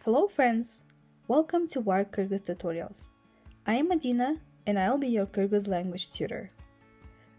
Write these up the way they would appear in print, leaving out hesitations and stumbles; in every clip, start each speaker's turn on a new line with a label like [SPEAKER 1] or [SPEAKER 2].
[SPEAKER 1] Hello friends! Welcome to our Kyrgyz tutorials. I am Adina and I'll be your Kyrgyz language tutor.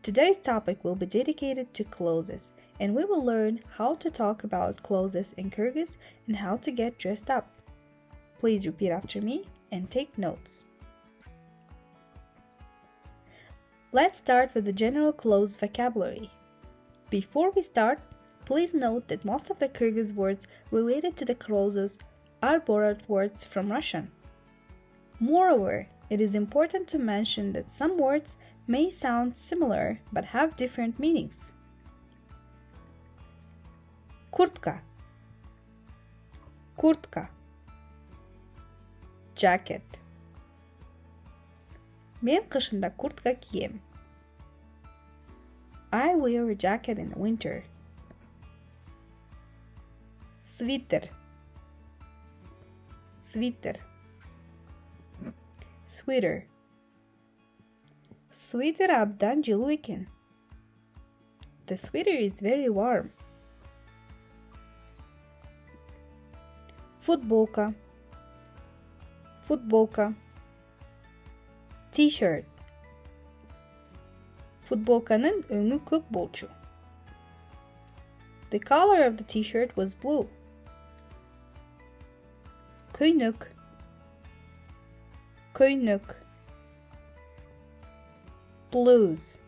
[SPEAKER 1] Today's topic will be dedicated to clothes and we will learn how to talk about clothes in Kyrgyz and how to get dressed up. Please repeat after me and take notes. Let's start with the general clothes vocabulary. Before we start, please note that most of the Kyrgyz words related to the clothes are borrowed words from Russian. Moreover, it is important to mention that some words may sound similar but have different meanings. Kurtka, kurtka, jacket. Men kışında kurtka giyem. I wear a jacket in the winter. Свитер, свитер. Sweater. Sweater abdan жылы екен. The sweater is very warm. Футболка, футболка. T-shirt. Футболканың өңі көк болчу. The color of the t-shirt was blue. Көйнек, көйнек. Blues.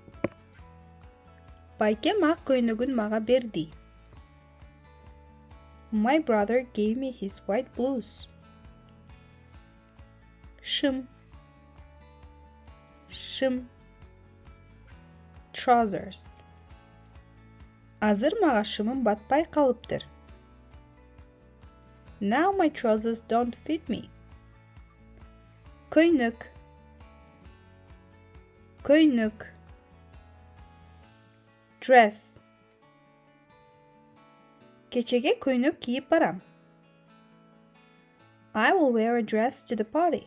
[SPEAKER 1] Байкем ақ көйнегін маға берді. My brother gave me his white blues. Шым, шым. Trousers. Азыр маға шымым батпай қалыптыр. Now my trousers don't fit me. Көйнек, көйнек. Dress. Кечеге көйнек киіп барам. I will wear a dress to the party.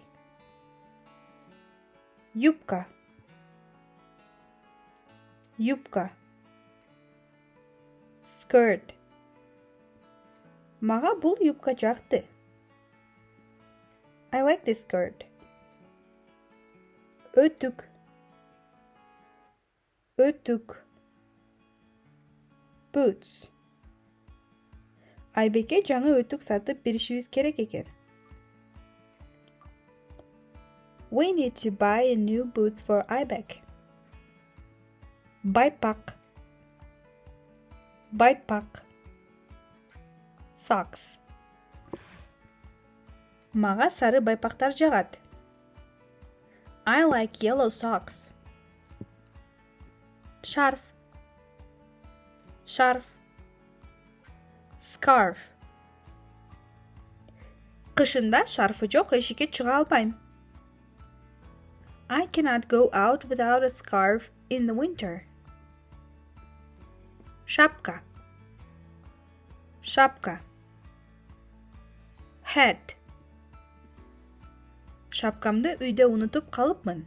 [SPEAKER 1] Юбка, юбка. Skirt. Маға бұл юбка жақты. I like this skirt. Өтік, өтік. Boots. Айбеке жаңы өтік сатып берішіміз керек екен. We need to buy a new boots for Aybek. Байпақ, байпақ. Socks. Маға сары байпақтар жағады. I like yellow socks. Шарф, шарф. Scarf. Қышында шарфы жоқ ешіке шыға алмайым. I cannot go out without a scarf in the winter. Шапка, шапка. Hat. Шапкамды үйде ұнытып қалыпмын.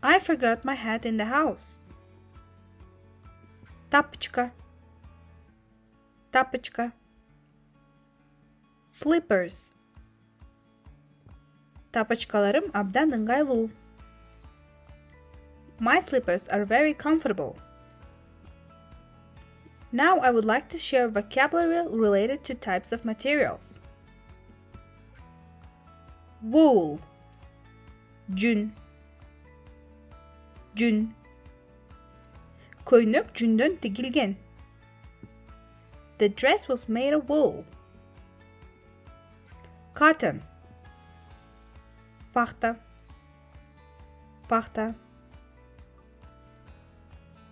[SPEAKER 1] I forgot my hat in the house. Тапочка, тапочка. Slippers. Тапочкаларым абдан ыңғайлы. My slippers are very comfortable. Now I would like to share vocabulary related to types of materials. Wool. Жүн, жүн. Көйнек жүнден тігілген. The dress was made of wool. Cotton. Пахта, пахта.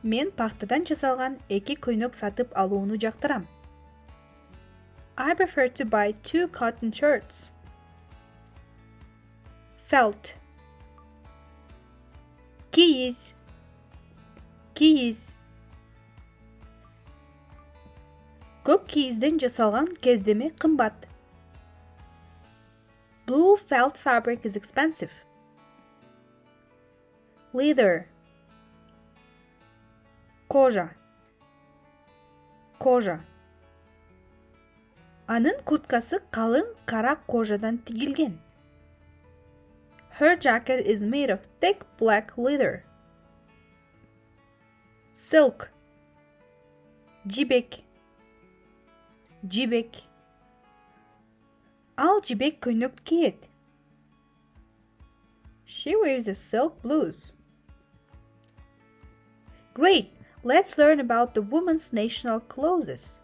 [SPEAKER 1] Мен пахтадан жасалған екі көйнек сатып алуыны жақтырам. I prefer to buy 2 cotton shirts. Felt. Киіз, киіз. Көк киізден жасалған кездеме қымбат. Blue felt fabric is expensive. Leather. Кожа, кожа. Anın kurtkası kalın kara kojadan tigilgen. Her jacket is made of thick black leather. Silk. Cibek. Cibek. Al cibek könük giyet. She wears a silk blouse. Great! Let's learn about the women's national clothes.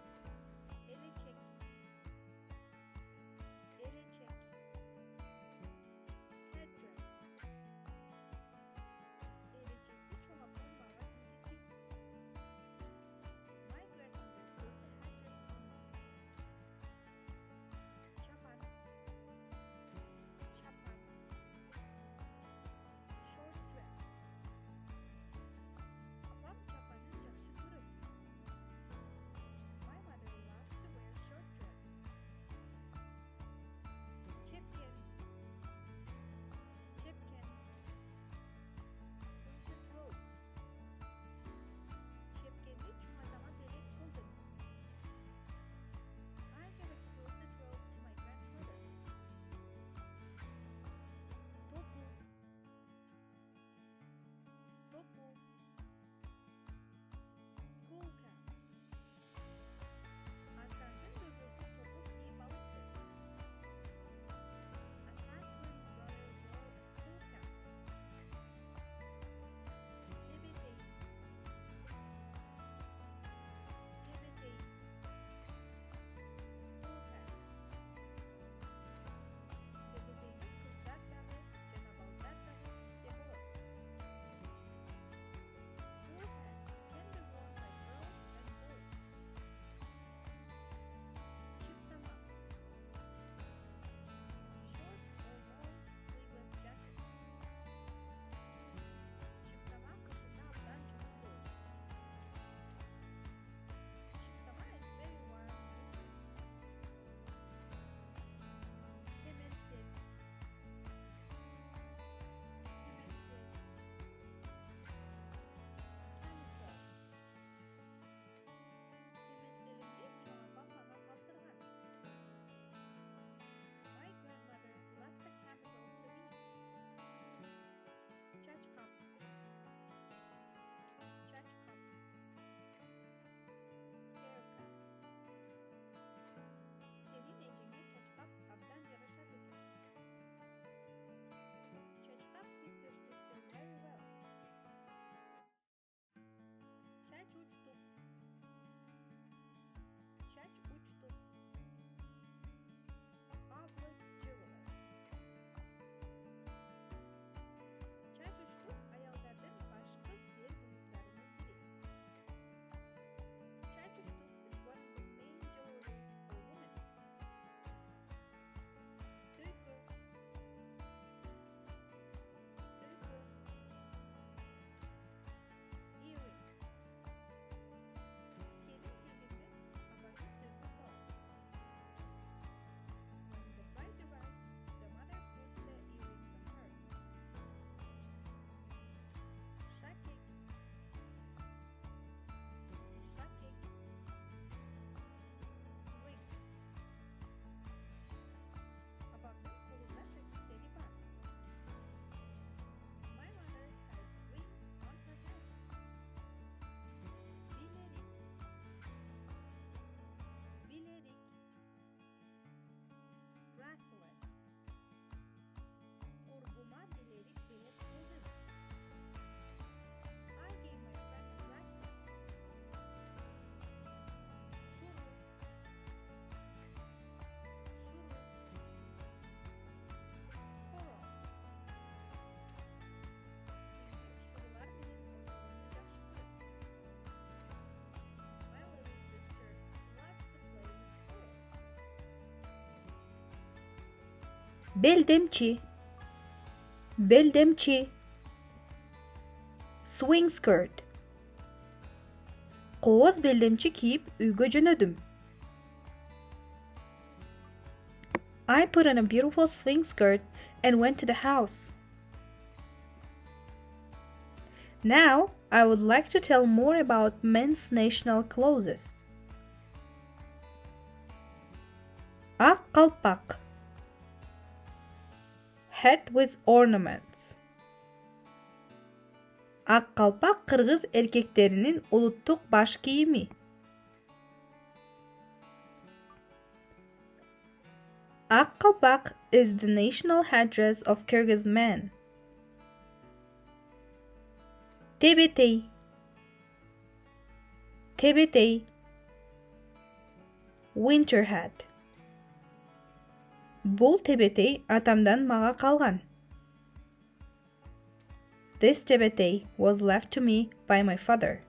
[SPEAKER 1] Beldemçi, beldemçi. Swing skirt. Qoğuz beldemçi kiyip uyga jönödüm. I put on a beautiful swing skirt and went to the house. Now, I would like to tell more about men's national clothes. Ақ қалпақ. Hat with ornaments. Ақ қалпақ Қырғыз erkeklerinin ұлттық баш киімі. Ақ қалпақ is the national headdress of Kyrgyz men. Тебетей. Тебетей. Winter hat. Бұл тебетей атамдан маға қалған. This тебетей was left to me by my father.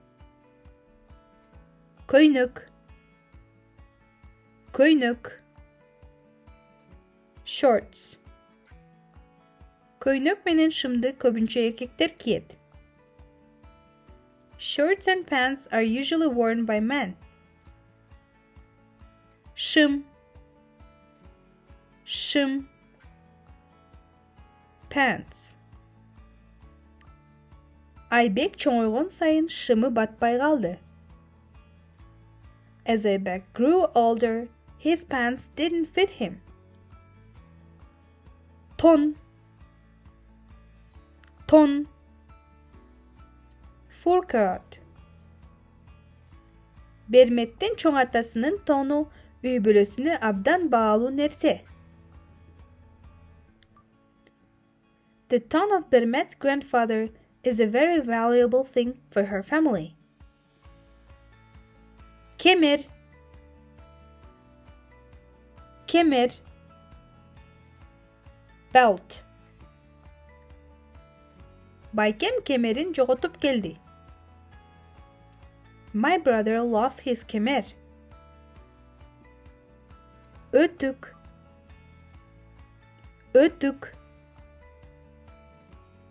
[SPEAKER 1] Көйнөк. Көйнөк. Shorts. Көйнөк менен шымды көбүнчө эркектер киет. Shorts and pants are usually worn by men. Шым. Шым. Pants. Айбек чоңойгон сайын шымы батпай калды. As Aybek grew older, his pants didn't fit him. Ton. Ton. Fur coat. Берметтин чоң атасынын тону үй бүлөсүнө абдан баалуу нерсе. The ton of Bermet's grandfather is a very valuable thing for her family. Kemer. Kemer. Belt. Baykem kemerin jogotup geldi. My brother lost his kemer. Ötük. Ötük.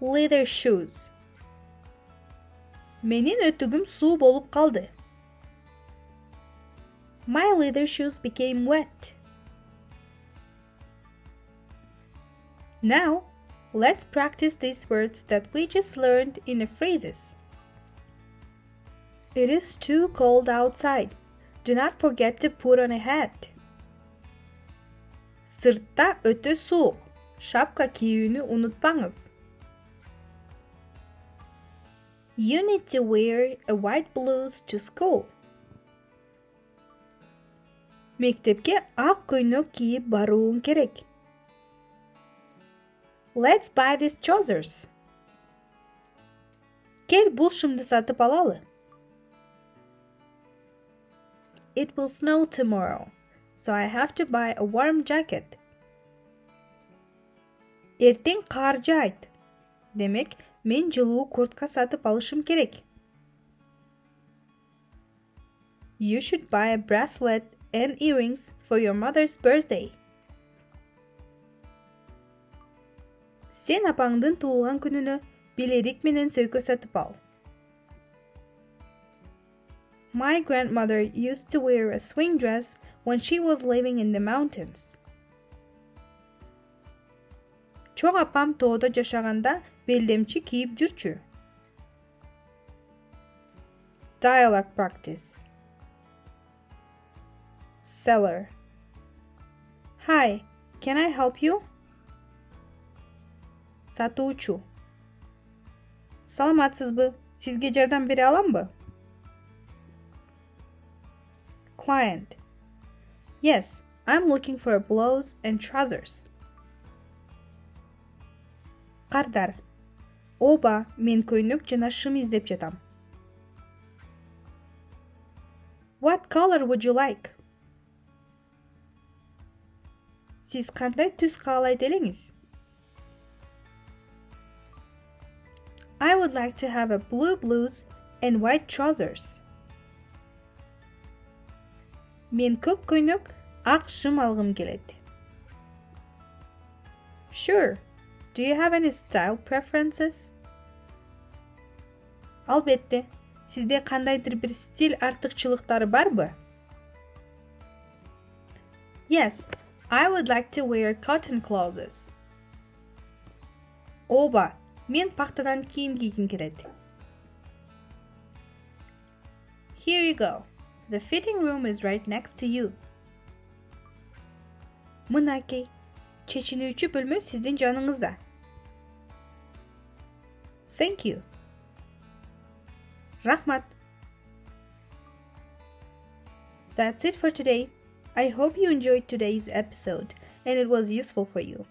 [SPEAKER 1] Leather shoes. Menin ötügüm su bolup kaldı. My leather shoes became wet. Now, let's practice these words that we just learned in the phrases. It is too cold outside. Do not forget to put on a hat. Sırtta öte soğuk. Şapka kiyүүnü unutpаңыз. You need to wear a white blouse to school. Мектепке ақ көйнөк кийип барууң керек. Let's buy these trousers. Кел бул шымды сатып алалы. It will snow tomorrow, so I have to buy a warm jacket. Эртең кар жаайт. Демек, мен жылуу куртка сатып алышым керек. You should buy a bracelet and earrings for your mother's birthday. Сен апаңдын туулган күнүнө билерик менен сөйкө сатып ал. My grandmother used to wear a swing dress when she was living in the mountains. Чоң апам тоодо жашаганда белдемчи кийип жүрчү. Dialogue practice. Seller. Hi, can I help you? Сатуучу. Саламатсызбы? Сизге жардам бере аламбы? Client. Yes, I'm looking for a blouse and trousers. Кардар. Оба, мен көйнөк жана шым издеп жатам. What color would you like? Сиз кандай түс каалайт элеңиз? I would like to have a blue blouse and white trousers. Мен көк көйнөк, ак шым алгым келет. Sure. Do you have any style preferences? Албетте. Сизде кандайдыр бир стиль артыкчылыктары барбы? Yes, I would like to wear cotton clothes. Оба, мен пактадан кийим кийгим келет. Here you go. The fitting room is right next to you. Mınaki. Çeçini bölümü sizin canınızda. Thank you. Rahmat. That's it for today. I hope you enjoyed today's episode and it was useful for you.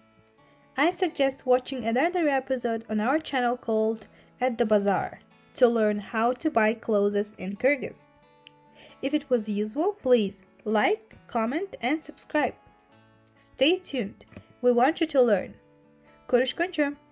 [SPEAKER 1] I suggest watching another episode on our channel called At the Bazaar to learn how to buy clothes in Kyrgyz. If it was useful, please like, comment, and subscribe. Stay tuned. We want you to learn. Görüşürüz.